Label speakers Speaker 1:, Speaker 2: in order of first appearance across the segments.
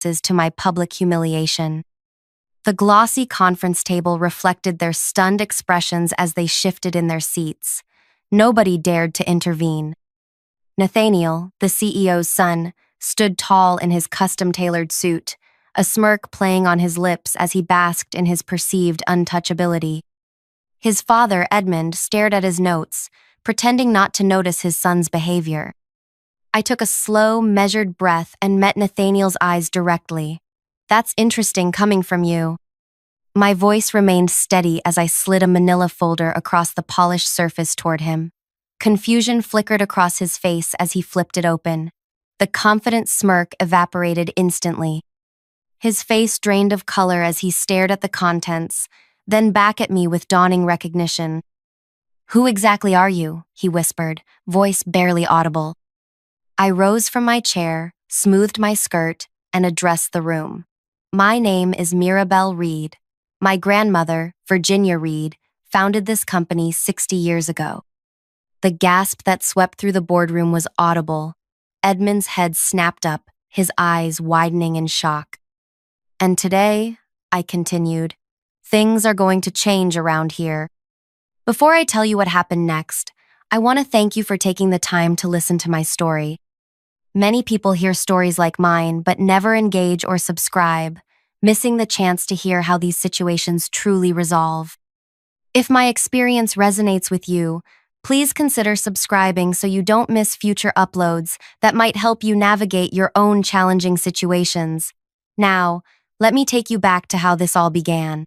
Speaker 1: to my public humiliation. The glossy conference table reflected their stunned expressions as they shifted in their seats. Nobody dared to intervene. Nathaniel, the CEO's son, stood tall in his custom-tailored suit, a smirk playing on his lips as he basked in his perceived untouchability. His father, Edmund, stared at his notes, pretending not to notice his son's behavior. I took a slow, measured breath and met Nathaniel's eyes directly. "That's interesting coming from you." My voice remained steady as I slid a manila folder across the polished surface toward him. Confusion flickered across his face as he flipped it open. The confident smirk evaporated instantly. His face drained of color as he stared at the contents, then back at me with dawning recognition. "Who exactly are you?" he whispered, voice barely audible. I rose from my chair, smoothed my skirt, and addressed the room. "My name is Mirabelle Reed. My grandmother, Virginia Reed, founded this company 60 years ago." The gasp that swept through the boardroom was audible. Edmund's head snapped up, his eyes widening in shock. "And today," I continued, "things are going to change around here. Before I tell you what happened next, I want to thank you for taking the time to listen to my story. Many people hear stories like mine but never engage or subscribe, missing the chance to hear how these situations truly resolve. If my experience resonates with you, please consider subscribing so you don't miss future uploads that might help you navigate your own challenging situations. Now, let me take you back to how this all began.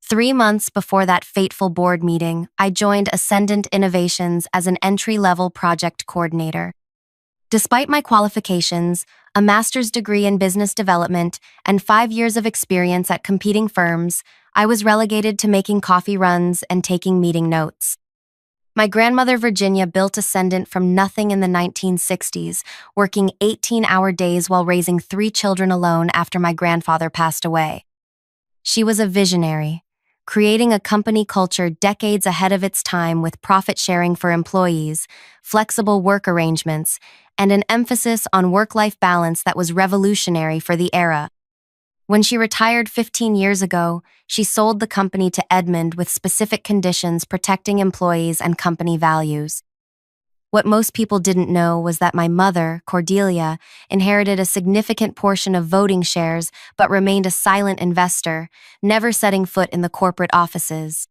Speaker 1: 3 months before that fateful board meeting, I joined Ascendant Innovations as an entry-level project coordinator. Despite my qualifications, a master's degree in business development, and 5 years of experience at competing firms, I was relegated to making coffee runs and taking meeting notes. My grandmother Virginia built Ascendant from nothing in the 1960s, working 18-hour days while raising 3 children alone after my grandfather passed away. She was a visionary, creating a company culture decades ahead of its time with profit sharing for employees, flexible work arrangements, and an emphasis on work-life balance that was revolutionary for the era. When she retired 15 years ago, she sold the company to Edmund with specific conditions protecting employees and company values. What most people didn't know was that my mother, Cordelia, inherited a significant portion of voting shares but remained a silent investor, never setting foot in the corporate offices.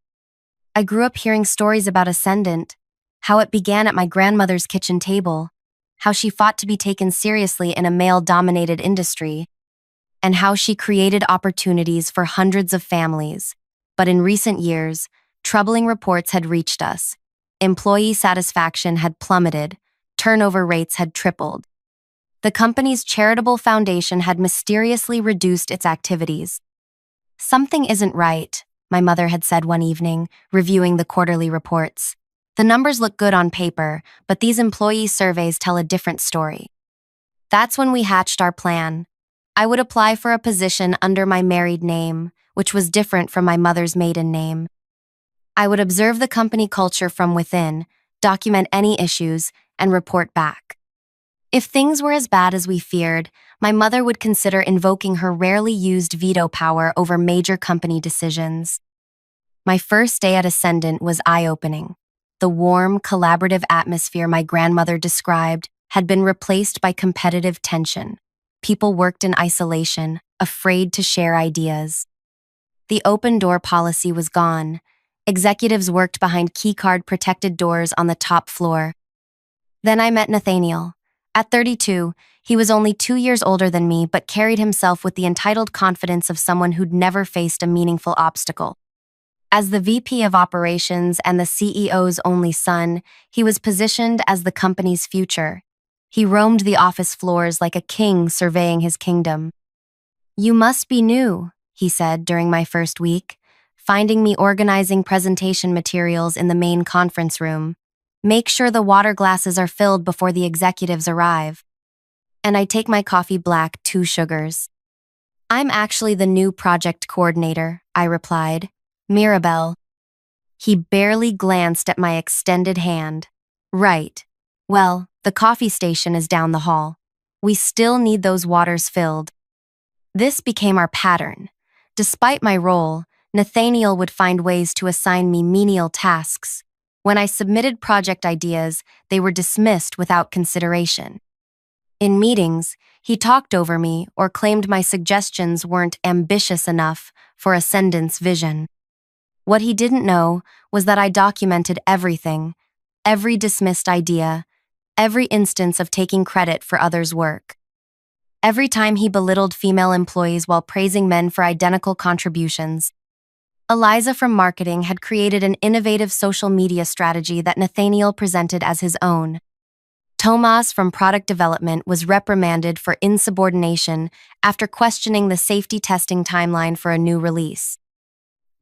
Speaker 1: I grew up hearing stories about Ascendant, how it began at my grandmother's kitchen table, how she fought to be taken seriously in a male-dominated industry, and how she created opportunities for hundreds of families. But in recent years, troubling reports had reached us. Employee satisfaction had plummeted, turnover rates had tripled. The company's charitable foundation had mysteriously reduced its activities. "Something isn't right," my mother had said one evening, reviewing the quarterly reports. "The numbers look good on paper, but these employee surveys tell a different story." That's when we hatched our plan. I would apply for a position under my married name, which was different from my mother's maiden name. I would observe the company culture from within, document any issues, and report back. If things were as bad as we feared, my mother would consider invoking her rarely used veto power over major company decisions. My first day at Ascendant was eye-opening. The warm, collaborative atmosphere my grandmother described had been replaced by competitive tension. People worked in isolation, afraid to share ideas. The open-door policy was gone. Executives worked behind keycard-protected doors on the top floor. Then I met Nathaniel. At 32, he was only 2 years older than me but carried himself with the entitled confidence of someone who'd never faced a meaningful obstacle. As the VP of Operations and the CEO's only son, he was positioned as the company's future. He roamed the office floors like a king surveying his kingdom. "You must be new," he said during my first week, finding me organizing presentation materials in the main conference room. "Make sure the water glasses are filled before the executives arrive." And I take my coffee black, 2 sugars. "I'm actually the new project coordinator," I replied. "Mirabelle." He barely glanced at my extended hand. "Right. Well, the coffee station is down the hall. We still need those waters filled." This became our pattern. Despite my role, Nathaniel would find ways to assign me menial tasks. When I submitted project ideas, they were dismissed without consideration. In meetings, he talked over me or claimed my suggestions weren't ambitious enough for Ascendant's vision. What he didn't know was that I documented everything, every dismissed idea, every instance of taking credit for others' work. Every time he belittled female employees while praising men for identical contributions. Eliza from marketing had created an innovative social media strategy that Nathaniel presented as his own. Tomas from product development was reprimanded for insubordination after questioning the safety testing timeline for a new release.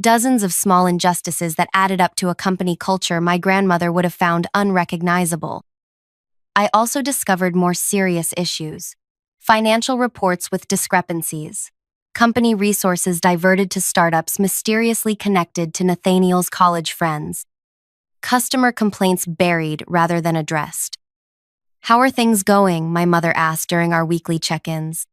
Speaker 1: Dozens of small injustices that added up to a company culture my grandmother would have found unrecognizable. I also discovered more serious issues. Financial reports with discrepancies. Company resources diverted to startups mysteriously connected to Nathaniel's college friends. Customer complaints buried rather than addressed. "How are things going?" my mother asked during our weekly check-ins.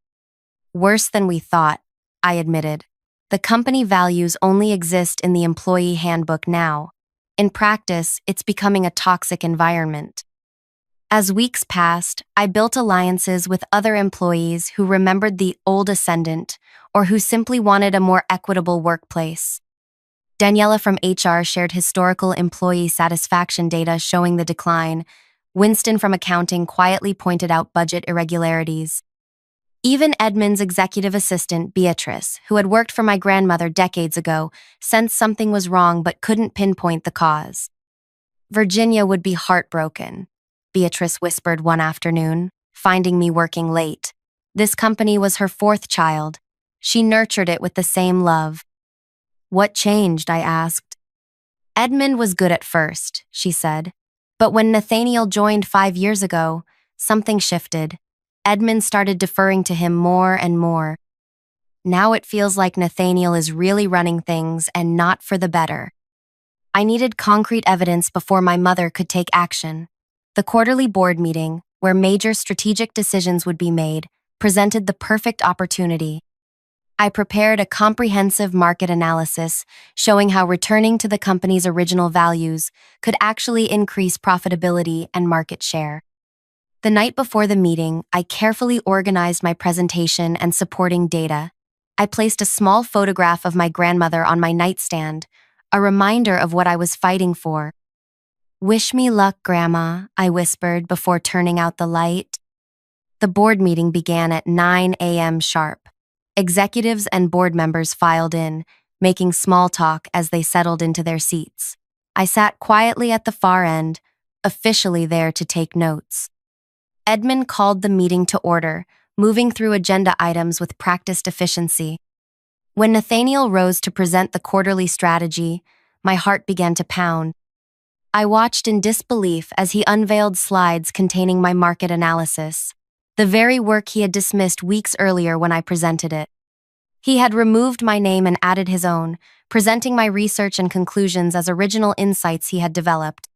Speaker 1: "Worse than we thought," I admitted. "The company values only exist in the employee handbook now. In practice, it's becoming a toxic environment." As weeks passed, I built alliances with other employees who remembered the old Ascendant or who simply wanted a more equitable workplace. Daniela from HR shared historical employee satisfaction data showing the decline. Winston from accounting quietly pointed out budget irregularities. Even Edmund's executive assistant, Beatrice, who had worked for my grandmother decades ago, sensed something was wrong but couldn't pinpoint the cause. "Virginia would be heartbroken," Beatrice whispered one afternoon, finding me working late. This company was her fourth child. She nurtured it with the same love. "What changed?" I asked. "Edmund was good at first," she said. "But when Nathaniel joined 5 years ago, something shifted. Edmund started deferring to him more and more. Now it feels like Nathaniel is really running things and not for the better." I needed concrete evidence before my mother could take action. The quarterly board meeting, where major strategic decisions would be made, presented the perfect opportunity. I prepared a comprehensive market analysis showing how returning to the company's original values could actually increase profitability and market share. The night before the meeting, I carefully organized my presentation and supporting data. I placed a small photograph of my grandmother on my nightstand, a reminder of what I was fighting for. "Wish me luck, Grandma," I whispered before turning out the light. The board meeting began at 9 a.m. sharp. Executives and board members filed in, making small talk as they settled into their seats. I sat quietly at the far end, officially there to take notes. Edmund called the meeting to order, moving through agenda items with practiced efficiency. When Nathaniel rose to present the quarterly strategy, my heart began to pound. I watched in disbelief as he unveiled slides containing my market analysis, the very work he had dismissed weeks earlier when I presented it. He had removed my name and added his own, presenting my research and conclusions as original insights he had developed.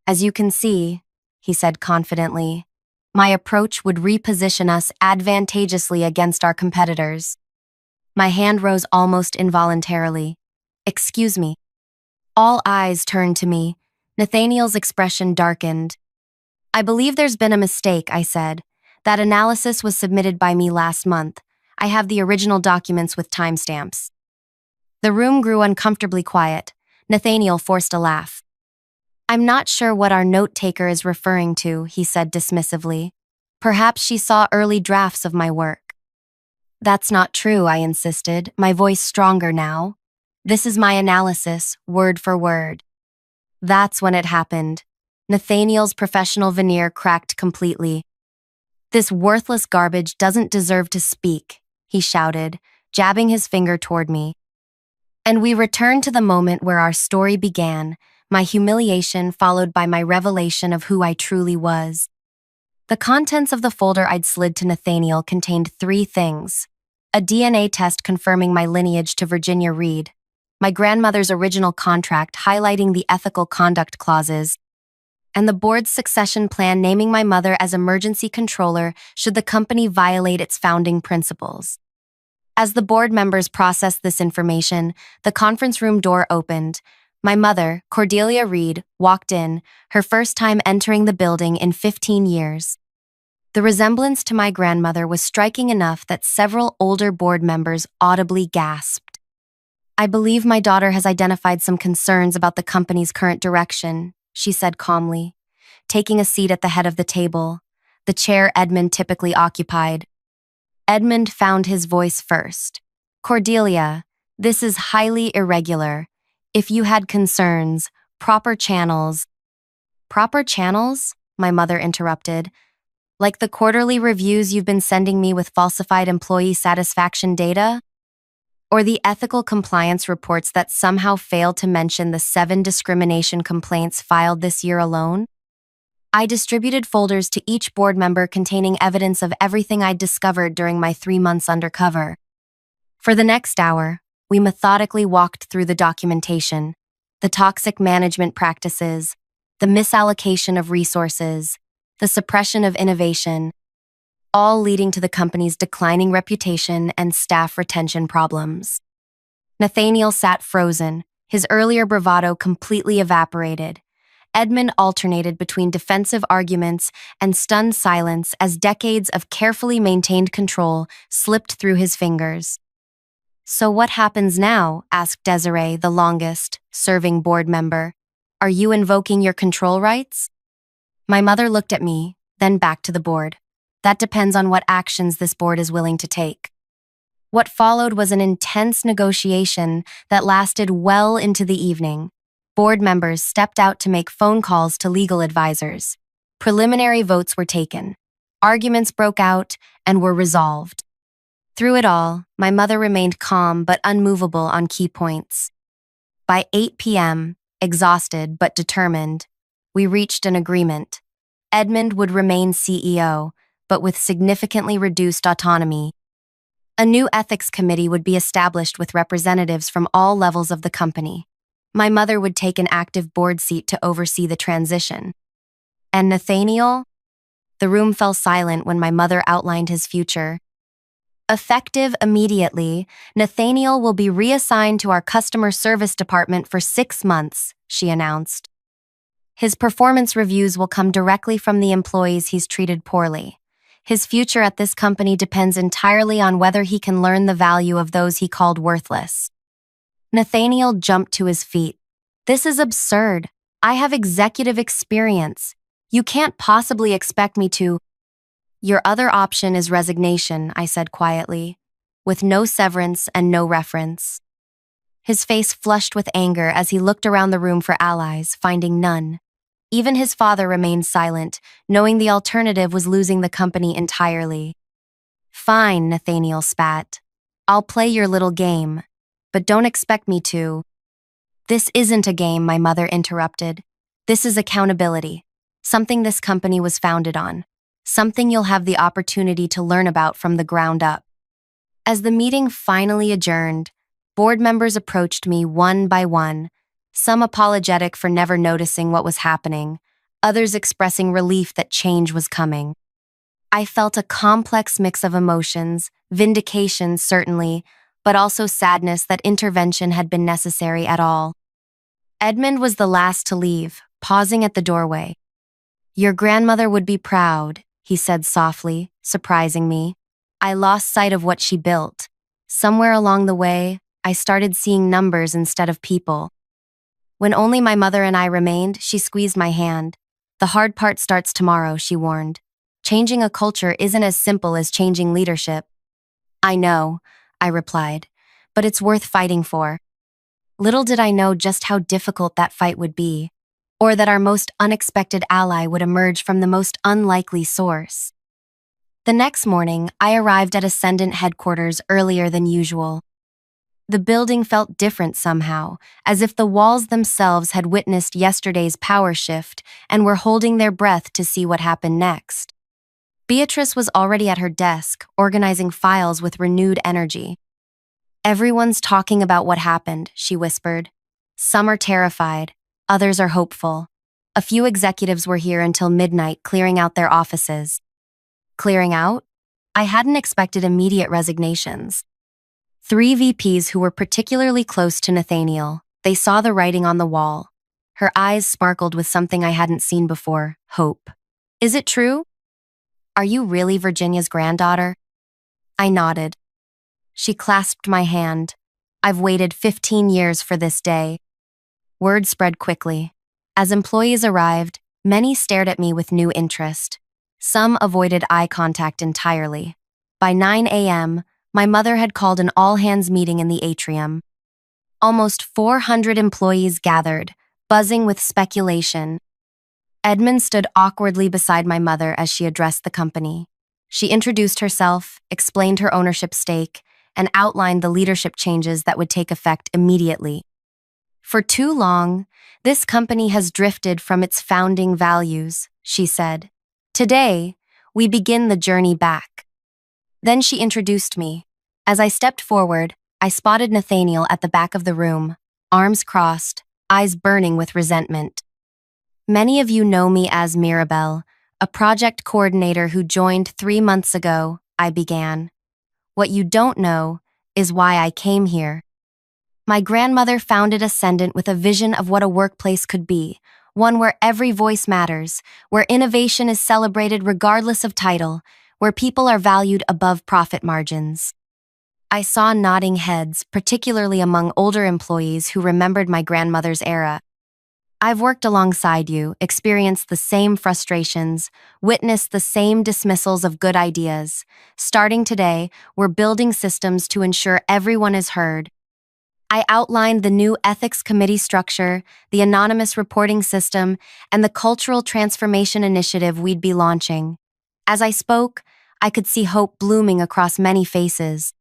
Speaker 1: "As you can see," he said confidently, "my approach would reposition us advantageously against our competitors." My hand rose almost involuntarily. "Excuse me." All eyes turned to me. Nathaniel's expression darkened. "I believe there's been a mistake," I said. "That analysis was submitted by me last month. I have the original documents with timestamps." The room grew uncomfortably quiet. Nathaniel forced a laugh. "I'm not sure what our note-taker is referring to," he said dismissively. "Perhaps she saw early drafts of my work." "That's not true," I insisted, my voice stronger now. "This is my analysis, word for word." That's when it happened. Nathaniel's professional veneer cracked completely. "This worthless garbage doesn't deserve to speak," he shouted, jabbing his finger toward me. And we returned to the moment where our story began, my humiliation followed by my revelation of who I truly was. The contents of the folder I'd slid to Nathaniel contained 3 things: a DNA test confirming my lineage to Virginia Reed, my grandmother's original contract highlighting the ethical conduct clauses, and the board's succession plan naming my mother as emergency controller should the company violate its founding principles. As the board members processed this information, the conference room door opened. My mother, Cordelia Reed, walked in, her first time entering the building in 15 years. The resemblance to my grandmother was striking enough that several older board members audibly gasped. "I believe my daughter has identified some concerns about the company's current direction," she said calmly, taking a seat at the head of the table, the chair Edmund typically occupied. Edmund found his voice first. "Cordelia, this is highly irregular. If you had concerns, proper channels—" "Proper channels?" my mother interrupted. "Like the quarterly reviews you've been sending me with falsified employee satisfaction data? Or the ethical compliance reports that somehow failed to mention the 7 discrimination complaints filed this year alone?" I distributed folders to each board member containing evidence of everything I'd discovered during my 3 months undercover. For the next hour, we methodically walked through the documentation, the toxic management practices, the misallocation of resources, the suppression of innovation, all leading to the company's declining reputation and staff retention problems. Nathaniel sat frozen, his earlier bravado completely evaporated. Edmund alternated between defensive arguments and stunned silence as decades of carefully maintained control slipped through his fingers. "So what happens now?" asked Desiree, the longest-serving board member. "Are you invoking your control rights?" My mother looked at me, then back to the board. "That depends on what actions this board is willing to take." What followed was an intense negotiation that lasted well into the evening. Board members stepped out to make phone calls to legal advisors. Preliminary votes were taken. Arguments broke out and were resolved. Through it all, my mother remained calm but unmovable on key points. By 8 p.m., exhausted but determined, we reached an agreement. Edmund would remain CEO, but with significantly reduced autonomy. A new ethics committee would be established with representatives from all levels of the company. My mother would take an active board seat to oversee the transition. And Nathaniel? The room fell silent when my mother outlined his future. "Effective immediately, Nathaniel will be reassigned to our customer service department for 6 months," she announced. "His performance reviews will come directly from the employees he's treated poorly. His future at this company depends entirely on whether he can learn the value of those he called worthless." Nathaniel jumped to his feet. "This is absurd. I have executive experience. You can't possibly expect me to—" "Your other option is resignation," I said quietly, "with no severance and no reference." His face flushed with anger as he looked around the room for allies, finding none. Even his father remained silent, knowing the alternative was losing the company entirely. "Fine," Nathaniel spat. "I'll play your little game. But don't expect me to—" "This isn't a game," my mother interrupted. "This is accountability. Something this company was founded on. Something you'll have the opportunity to learn about from the ground up." As the meeting finally adjourned, board members approached me one by one, some apologetic for never noticing what was happening, others expressing relief that change was coming. I felt a complex mix of emotions, vindication certainly, but also sadness that intervention had been necessary at all. Edmund was the last to leave, pausing at the doorway. "Your grandmother would be proud," he said softly, surprising me. I lost sight of what she built. Somewhere along the way, I started seeing numbers instead of people. When only my mother and I remained, she squeezed my hand. "The hard part starts tomorrow," she warned. "Changing a culture isn't as simple as changing leadership." "I know," I replied, "but it's worth fighting for." Little did I know just how difficult that fight would be, or that our most unexpected ally would emerge from the most unlikely source. The next morning, I arrived at Ascendant headquarters earlier than usual. The building felt different somehow, as if the walls themselves had witnessed yesterday's power shift and were holding their breath to see what happened next. Beatrice was already at her desk, organizing files with renewed energy. "Everyone's talking about what happened," she whispered. "Some are terrified, others are hopeful. A few executives were here until midnight clearing out their offices." Clearing out? I hadn't expected immediate resignations. Three VPs who were particularly close to Nathaniel. They saw the writing on the wall. Her eyes sparkled with something I hadn't seen before: hope. Is it true? Are you really Virginia's granddaughter? I nodded. She clasped my hand. I've waited 15 years for this day. Word spread quickly. As employees arrived, many stared at me with new interest. Some avoided eye contact entirely. By 9 a.m., my mother had called an all-hands meeting in the atrium. Almost 400 employees gathered, buzzing with speculation. Edmund stood awkwardly beside my mother as she addressed the company. She introduced herself, explained her ownership stake, and outlined the leadership changes that would take effect immediately. For too long, this company has drifted from its founding values, she said. Today, we begin the journey back. Then she introduced me. As I stepped forward, I spotted Nathaniel at the back of the room, arms crossed, eyes burning with resentment. Many of you know me as Mirabelle, a project coordinator who joined 3 months ago, I began. What you don't know is why I came here. My grandmother founded Ascendant with a vision of what a workplace could be, one where every voice matters, where innovation is celebrated regardless of title, where people are valued above profit margins. I saw nodding heads, particularly among older employees who remembered my grandmother's era. I've worked alongside you, experienced the same frustrations, witnessed the same dismissals of good ideas. Starting today, we're building systems to ensure everyone is heard. I outlined the new ethics committee structure, the anonymous reporting system, and the cultural transformation initiative we'd be launching. As I spoke, I could see hope blooming across many faces.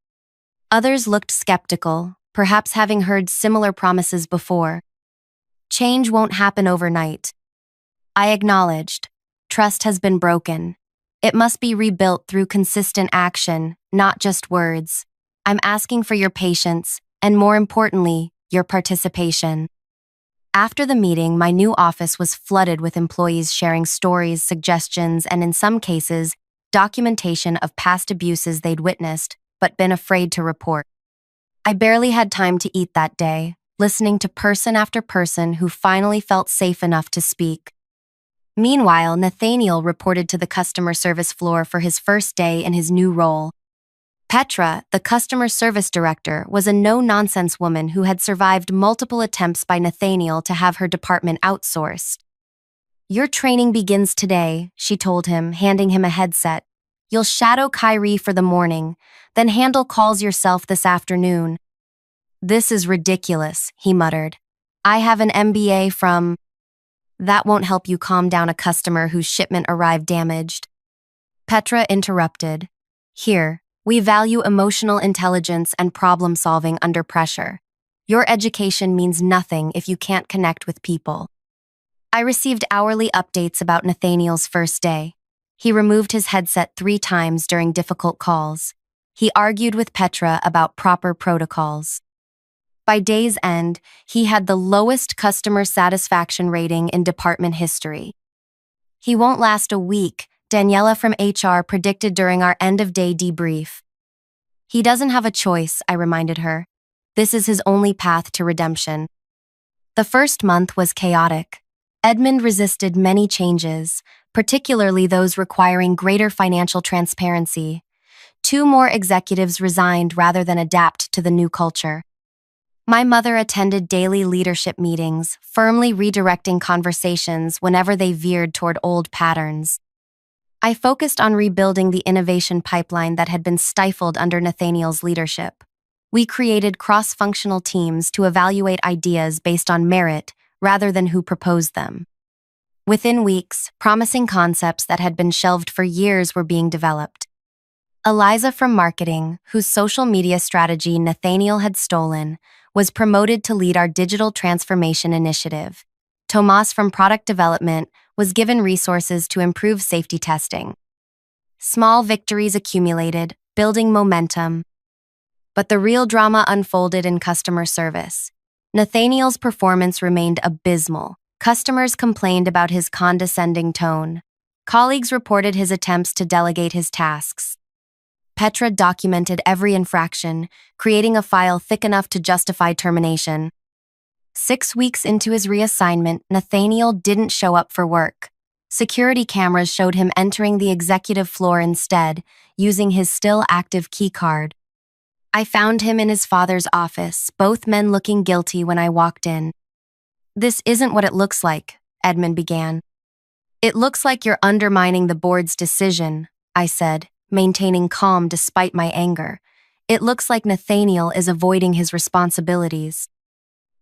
Speaker 1: Others looked skeptical, perhaps having heard similar promises before. Change won't happen overnight. I acknowledged. Trust has been broken. It must be rebuilt through consistent action, not just words. I'm asking for your patience, and more importantly, your participation. After the meeting, my new office was flooded with employees sharing stories, suggestions, and in some cases, documentation of past abuses they'd witnessed but been afraid to report. I barely had time to eat that day, listening to person after person who finally felt safe enough to speak. Meanwhile, Nathaniel reported to the customer service floor for his first day in his new role. Petra, the customer service director, was a no-nonsense woman who had survived multiple attempts by Nathaniel to have her department outsourced. Your training begins today, she told him, handing him a headset. You'll shadow Kyrie for the morning, then handle calls yourself this afternoon. This is ridiculous, he muttered. I have an MBA from... That won't help you calm down a customer whose shipment arrived damaged. Petra interrupted. Here, we value emotional intelligence and problem-solving under pressure. Your education means nothing if you can't connect with people. I received hourly updates about Nathaniel's first day. He removed his headset 3 times during difficult calls. He argued with Petra about proper protocols. By day's end, he had the lowest customer satisfaction rating in department history. He won't last a week, Daniela from HR predicted during our end-of-day debrief. He doesn't have a choice, I reminded her. This is his only path to redemption. The first month was chaotic. Edmund resisted many changes, particularly those requiring greater financial transparency. 2 more executives resigned rather than adapt to the new culture. My mother attended daily leadership meetings, firmly redirecting conversations whenever they veered toward old patterns. I focused on rebuilding the innovation pipeline that had been stifled under Nathaniel's leadership. We created cross-functional teams to evaluate ideas based on merit rather than who proposed them. Within weeks, promising concepts that had been shelved for years were being developed. Eliza from marketing, whose social media strategy Nathaniel had stolen, was promoted to lead our digital transformation initiative. Tomas from product development was given resources to improve safety testing. Small victories accumulated, building momentum. But the real drama unfolded in customer service. Nathaniel's performance remained abysmal. Customers complained about his condescending tone. Colleagues reported his attempts to delegate his tasks. Petra documented every infraction, creating a file thick enough to justify termination. 6 weeks into his reassignment, Nathaniel didn't show up for work. Security cameras showed him entering the executive floor instead, using his still-active keycard. I found him in his father's office, both men looking guilty when I walked in. "This isn't what it looks like," Edmund began. "It looks like you're undermining the board's decision," I said, maintaining calm despite my anger. "It looks like Nathaniel is avoiding his responsibilities."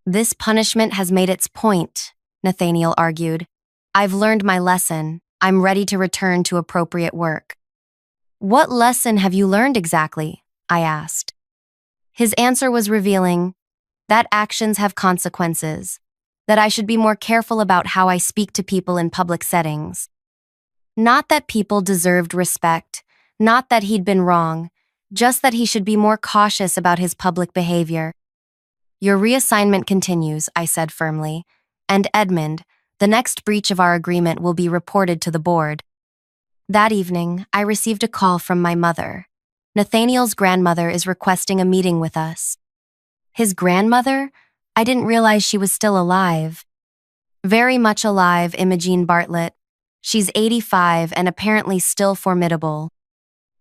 Speaker 1: "This punishment has made its point," Nathaniel argued. "I've learned my lesson. I'm ready to return to appropriate work." "What lesson have you learned exactly?" I asked. His answer was revealing: that actions have consequences, that I should be more careful about how I speak to people in public settings. Not that people deserved respect, not that he'd been wrong, just that he should be more cautious about his public behavior. "Your reassignment continues," I said firmly, "and Edmund, the next breach of our agreement will be reported to the board." That evening, I received a call from my mother. Nathaniel's grandmother is requesting a meeting with us. His grandmother? I didn't realize she was still alive. Very much alive, Imogene Bartlett. She's 85 and apparently still formidable.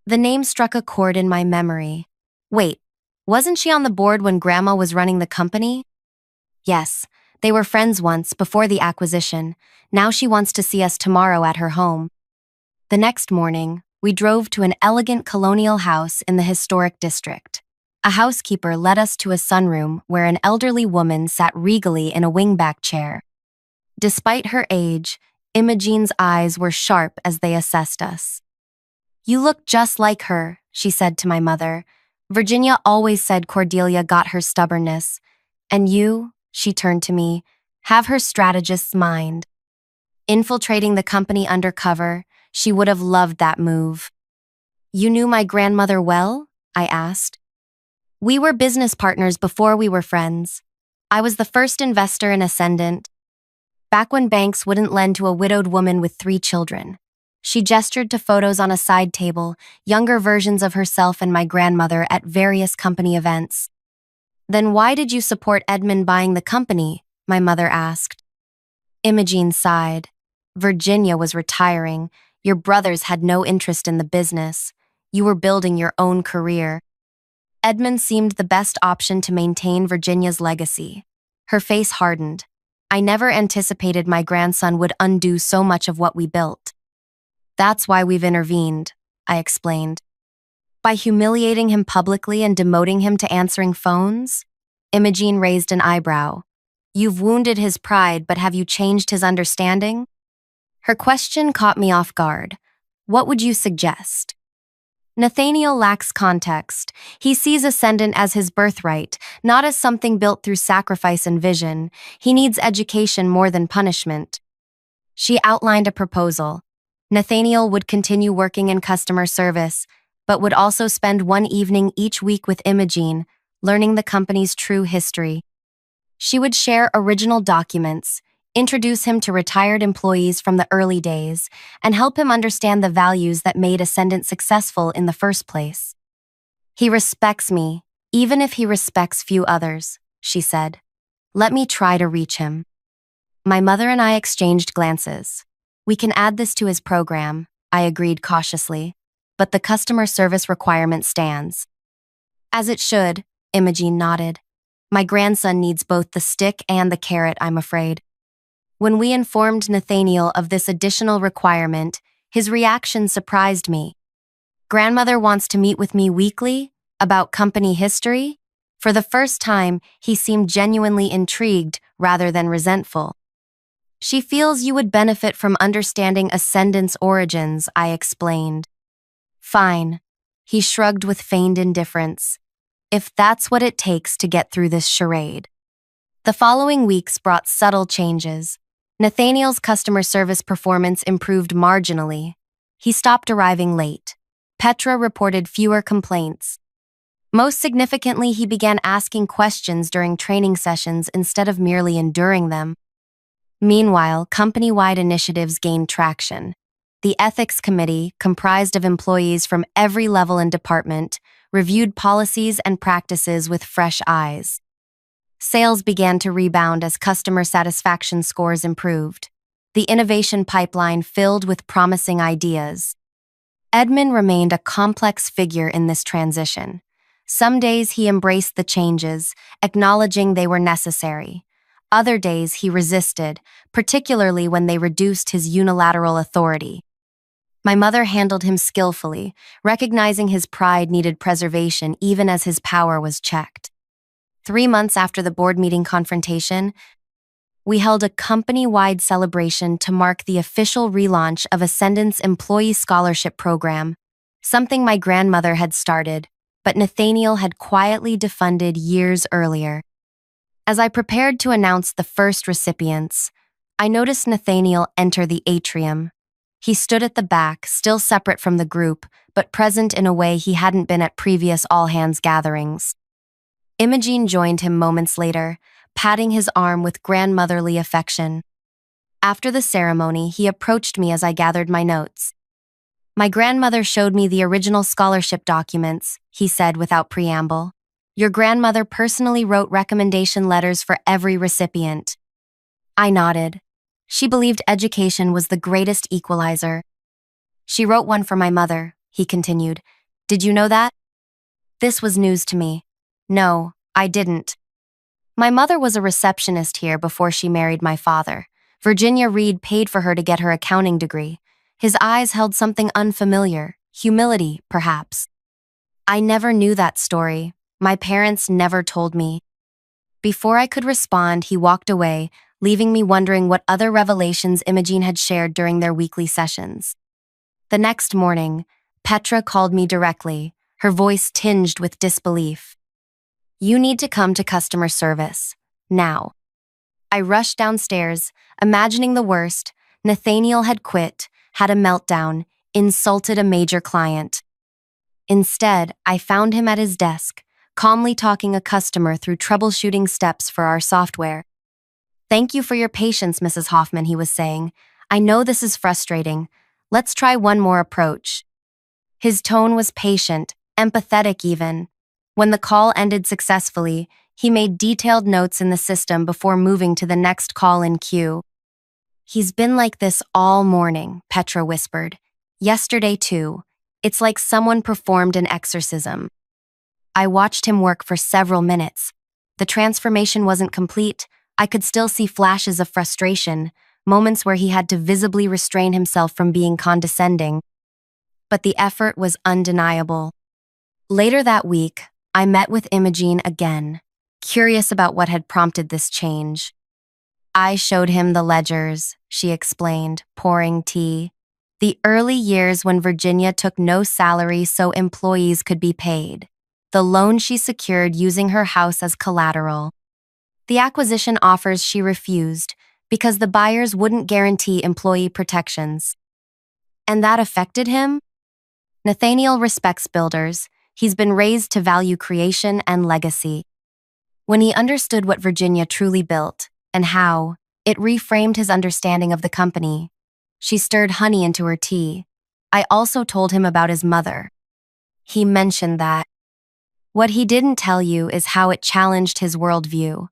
Speaker 1: The name struck a chord in my memory. Wait, wasn't she on the board when Grandma was running the company? Yes, they were friends once before the acquisition. Now she wants to see us tomorrow at her home. The next morning, we drove to an elegant colonial house in the historic district. A housekeeper led us to a sunroom where an elderly woman sat regally in a wingback chair. Despite her age, Imogene's eyes were sharp as they assessed us. "You look just like her," she said to my mother. "Virginia always said Cordelia got her stubbornness. And you," she turned to me, "have her strategist's mind." Infiltrating the company undercover, she would have loved that move. "You knew my grandmother well?" I asked. "We were business partners before we were friends. I was the first investor in Ascendant, back when banks wouldn't lend to a widowed woman with 3 children. She gestured to photos on a side table, younger versions of herself and my grandmother at various company events. "Then why did you support Edmund buying the company?" my mother asked. Imogene sighed. "Virginia was retiring. Your brothers had no interest in the business. You were building your own career. Edmund seemed the best option to maintain Virginia's legacy." Her face hardened. "I never anticipated my grandson would undo so much of what we built." "That's why we've intervened," I explained. "By humiliating him publicly and demoting him to answering phones?" Imogene raised an eyebrow. "You've wounded his pride, but have you changed his understanding?" Her question caught me off guard. "What would you suggest?" Nathaniel lacks context. He sees Ascendant as his birthright, not as something built through sacrifice and vision. He needs education more than punishment. She outlined a proposal. Nathaniel would continue working in customer service, but would also spend one evening each week with Imogene, learning the company's true history. She would share original documents, introduce him to retired employees from the early days, and help him understand the values that made Ascendant successful in the first place. "He respects me, even if he respects few others," she said. "Let me try to reach him." My mother and I exchanged glances. "We can add this to his program," I agreed cautiously, "but the customer service requirement stands." "As it should," Imogene nodded. "My grandson needs both the stick and the carrot, I'm afraid." When we informed Nathaniel of this additional requirement, his reaction surprised me. "Grandmother wants to meet with me weekly? About company history?" For the first time, he seemed genuinely intrigued rather than resentful. "She feels you would benefit from understanding Ascendant's origins," I explained. "Fine." He shrugged with feigned indifference. "If that's what it takes to get through this charade." The following weeks brought subtle changes. Nathaniel's customer service performance improved marginally. He stopped arriving late. Petra reported fewer complaints. Most significantly, he began asking questions during training sessions instead of merely enduring them. Meanwhile, company-wide initiatives gained traction. The ethics committee, comprised of employees from every level and department, reviewed policies and practices with fresh eyes. Sales began to rebound as customer satisfaction scores improved. The innovation pipeline filled with promising ideas. Edmund remained a complex figure in this transition. Some days he embraced the changes, acknowledging they were necessary. Other days he resisted, particularly when they reduced his unilateral authority. My mother handled him skillfully, recognizing his pride needed preservation even as his power was checked. 3 months after the board meeting confrontation, we held a company-wide celebration to mark the official relaunch of Ascendant's employee scholarship program, something my grandmother had started, but Nathaniel had quietly defunded years earlier. As I prepared to announce the first recipients, I noticed Nathaniel enter the atrium. He stood at the back, still separate from the group, but present in a way he hadn't been at previous all-hands gatherings. Imogene joined him moments later, patting his arm with grandmotherly affection. After the ceremony, he approached me as I gathered my notes. "My grandmother showed me the original scholarship documents," he said without preamble. "Your grandmother personally wrote recommendation letters for every recipient." I nodded. She believed education was the greatest equalizer. "She wrote one for my mother," he continued. "Did you know that?" This was news to me. No, I didn't. My mother was a receptionist here before she married my father. Virginia Reed paid for her to get her accounting degree. His eyes held something unfamiliar, humility, perhaps. I never knew that story. My parents never told me. Before I could respond, he walked away, leaving me wondering what other revelations Imogene had shared during their weekly sessions. The next morning, Petra called me directly, her voice tinged with disbelief. "You need to come to customer service. Now." I rushed downstairs, imagining the worst. Nathaniel had quit, had a meltdown, insulted a major client. Instead, I found him at his desk, calmly talking a customer through troubleshooting steps for our software. "Thank you for your patience, Mrs. Hoffman," he was saying. "I know this is frustrating. Let's try one more approach." His tone was patient, empathetic even. When the call ended successfully, he made detailed notes in the system before moving to the next call in queue. "He's been like this all morning," Petra whispered. "Yesterday too. It's like someone performed an exorcism." I watched him work for several minutes. The transformation wasn't complete. I could still see flashes of frustration, moments where he had to visibly restrain himself from being condescending. But the effort was undeniable. Later that week, I met with Imogene again, curious about what had prompted this change. "I showed him the ledgers," she explained, pouring tea. "The early years when Virginia took no salary so employees could be paid. The loan she secured using her house as collateral. The acquisition offers she refused because the buyers wouldn't guarantee employee protections. And that affected him? Nathaniel respects builders. He's been raised to value creation and legacy. When he understood what Virginia truly built and how, it reframed his understanding of the company. She stirred honey into her tea. I also told him about his mother. He mentioned that. What he didn't tell you is how it challenged his worldview.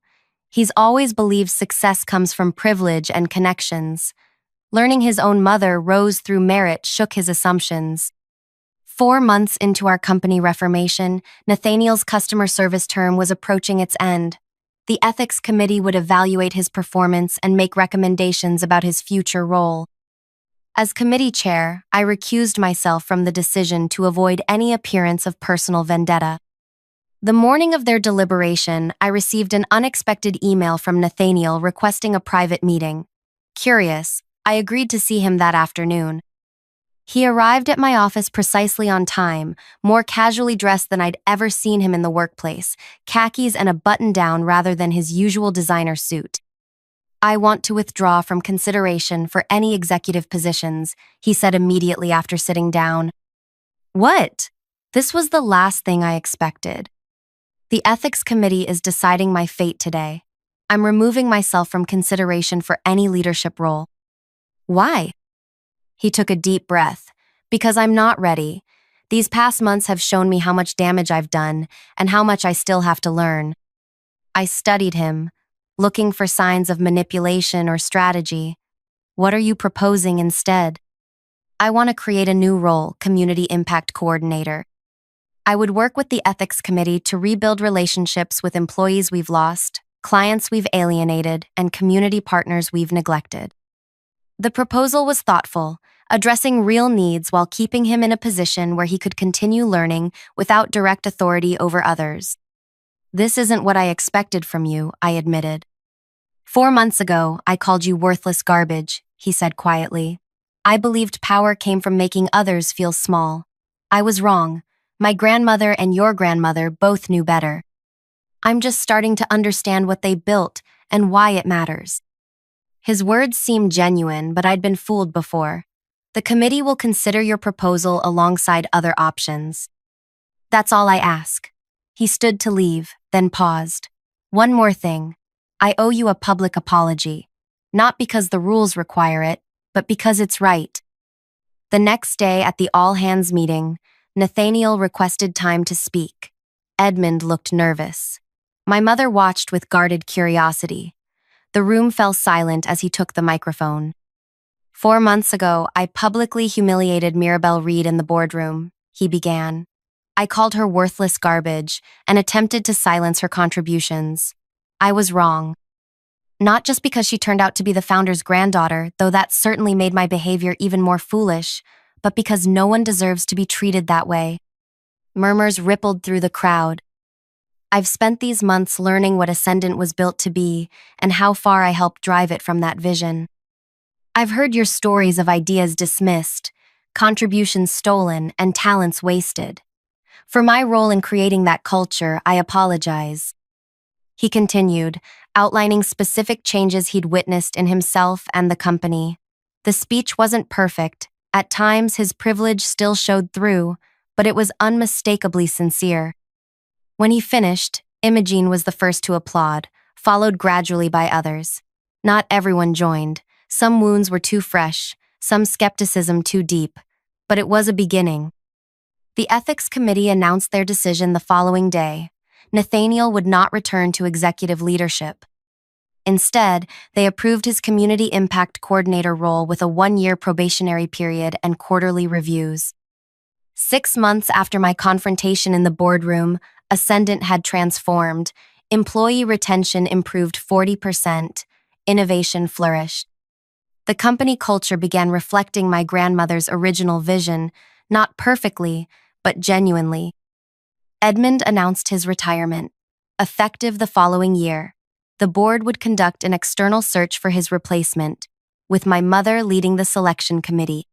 Speaker 1: He's always believed success comes from privilege and connections. Learning his own mother rose through merit shook his assumptions. 4 months into our company reformation, Nathaniel's customer service term was approaching its end. The ethics committee would evaluate his performance and make recommendations about his future role. As committee chair, I recused myself from the decision to avoid any appearance of personal vendetta. The morning of their deliberation, I received an unexpected email from Nathaniel requesting a private meeting. Curious, I agreed to see him that afternoon. He arrived at my office precisely on time, more casually dressed than I'd ever seen him in the workplace, khakis and a button-down rather than his usual designer suit. "I want to withdraw from consideration for any executive positions," he said immediately after sitting down. What? This was the last thing I expected. "The ethics committee is deciding my fate today. I'm removing myself from consideration for any leadership role." "Why?" He took a deep breath. Because I'm not ready. These past months have shown me how much damage I've done and how much I still have to learn. I studied him, looking for signs of manipulation or strategy. What are you proposing instead? I want to create a new role, Community Impact Coordinator. I would work with the Ethics Committee to rebuild relationships with employees we've lost, clients we've alienated, and community partners we've neglected. The proposal was thoughtful, addressing real needs while keeping him in a position where he could continue learning without direct authority over others. This isn't what I expected from you, I admitted. 4 months ago, I called you worthless garbage, he said quietly. I believed power came from making others feel small. I was wrong. My grandmother and your grandmother both knew better. I'm just starting to understand what they built and why it matters. His words seemed genuine, but I'd been fooled before. The committee will consider your proposal alongside other options. That's all I ask. He stood to leave, then paused. One more thing. I owe you a public apology. Not because the rules require it, but because it's right. The next day at the all-hands meeting, Nathaniel requested time to speak. Edmund looked nervous. My mother watched with guarded curiosity. The room fell silent as he took the microphone. 4 months ago, I publicly humiliated Mirabelle Reed in the boardroom, he began. I called her worthless garbage and attempted to silence her contributions. I was wrong. Not just because she turned out to be the founder's granddaughter, though that certainly made my behavior even more foolish, but because no one deserves to be treated that way. Murmurs rippled through the crowd. I've spent these months learning what Ascendant was built to be and how far I helped drive it from that vision. I've heard your stories of ideas dismissed, contributions stolen, and talents wasted. For my role in creating that culture, I apologize. He continued, outlining specific changes he'd witnessed in himself and the company. The speech wasn't perfect. At times, his privilege still showed through, but it was unmistakably sincere. When he finished, Imogene was the first to applaud, followed gradually by others. Not everyone joined. Some wounds were too fresh, some skepticism too deep, but it was a beginning. The Ethics Committee announced their decision the following day. Nathaniel would not return to executive leadership. Instead, they approved his Community Impact Coordinator role with a 1-year probationary period and quarterly reviews. 6 months after my confrontation in the boardroom, Ascendant had transformed. Employee retention improved 40%. Innovation flourished. The company culture began reflecting my grandmother's original vision, not perfectly, but genuinely. Edmund announced his retirement. Effective the following year, the board would conduct an external search for his replacement, with my mother leading the selection committee.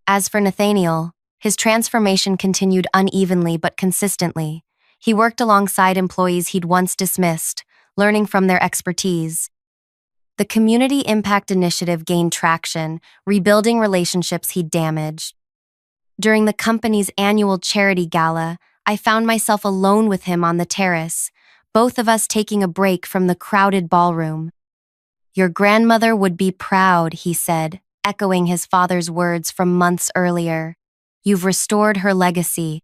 Speaker 1: As for Nathaniel, his transformation continued unevenly but consistently. He worked alongside employees he'd once dismissed, learning from their expertise. The Community Impact Initiative gained traction, rebuilding relationships he'd damaged. During the company's annual charity gala, I found myself alone with him on the terrace, both of us taking a break from the crowded ballroom. Your grandmother would be proud, he said, echoing his father's words from months earlier. You've restored her legacy.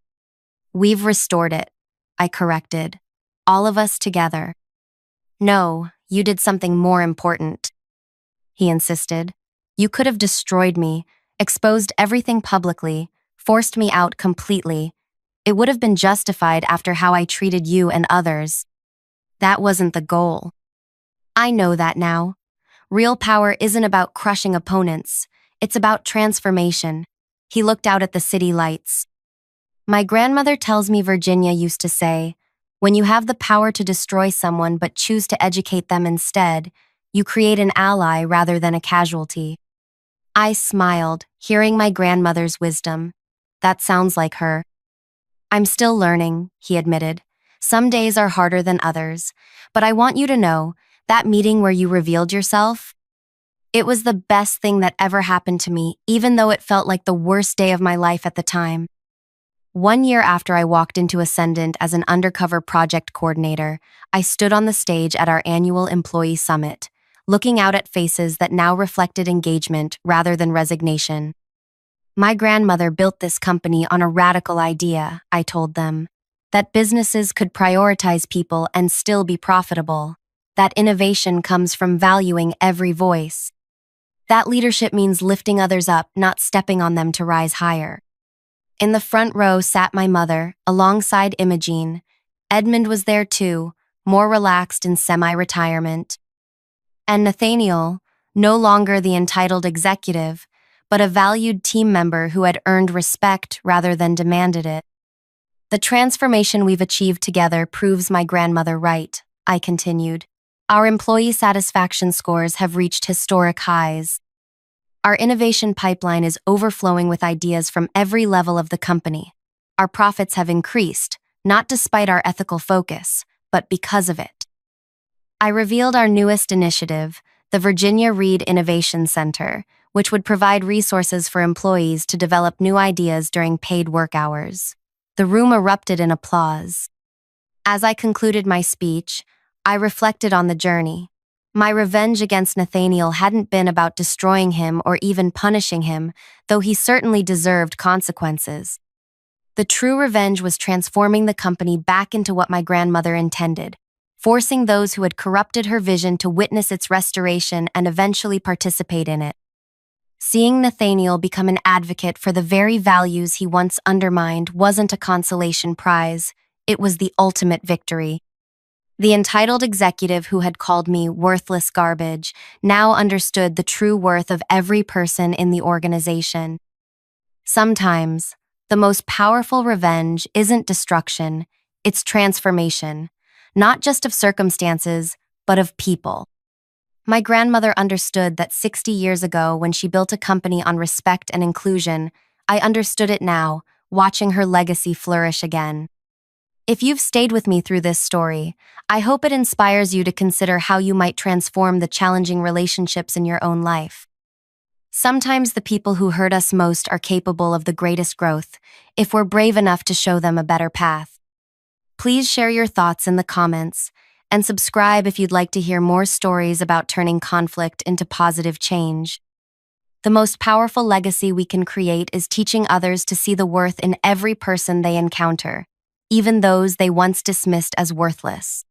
Speaker 1: We've restored it, I corrected. All of us together. No, you did something more important, he insisted. You could have destroyed me, exposed everything publicly, forced me out completely. It would have been justified after how I treated you and others. That wasn't the goal. I know that now. Real power isn't about crushing opponents. It's about transformation. He looked out at the city lights. My grandmother tells me Virginia used to say, when you have the power to destroy someone but choose to educate them instead, you create an ally rather than a casualty. I smiled, hearing my grandmother's wisdom. That sounds like her. I'm still learning, he admitted. Some days are harder than others, but I want you to know, that meeting where you revealed yourself, it was the best thing that ever happened to me, even though it felt like the worst day of my life at the time. 1 year after I walked into Ascendant as an undercover project coordinator, I stood on the stage at our annual employee summit, looking out at faces that now reflected engagement rather than resignation. My grandmother built this company on a radical idea, I told them, that businesses could prioritize people and still be profitable. That innovation comes from valuing every voice. That leadership means lifting others up, not stepping on them to rise higher. In the front row sat my mother, alongside Imogene. Edmund was there too, more relaxed in semi-retirement. And Nathaniel, no longer the entitled executive, but a valued team member who had earned respect rather than demanded it. The transformation we've achieved together proves my grandmother right, I continued. Our employee satisfaction scores have reached historic highs. Our innovation pipeline is overflowing with ideas from every level of the company. Our profits have increased, not despite our ethical focus, but because of it. I revealed our newest initiative, the Virginia Reed Innovation Center, which would provide resources for employees to develop new ideas during paid work hours. The room erupted in applause. As I concluded my speech, I reflected on the journey. My revenge against Nathaniel hadn't been about destroying him or even punishing him, though he certainly deserved consequences. The true revenge was transforming the company back into what my grandmother intended, forcing those who had corrupted her vision to witness its restoration and eventually participate in it. Seeing Nathaniel become an advocate for the very values he once undermined wasn't a consolation prize, it was the ultimate victory. The entitled executive who had called me worthless garbage now understood the true worth of every person in the organization. Sometimes, the most powerful revenge isn't destruction, it's transformation, not just of circumstances, but of people. My grandmother understood that 60 years ago when she built a company on respect and inclusion. I understood it now, watching her legacy flourish again. If you've stayed with me through this story, I hope it inspires you to consider how you might transform the challenging relationships in your own life. Sometimes the people who hurt us most are capable of the greatest growth, if we're brave enough to show them a better path. Please share your thoughts in the comments, and subscribe if you'd like to hear more stories about turning conflict into positive change. The most powerful legacy we can create is teaching others to see the worth in every person they encounter, even those they once dismissed as worthless.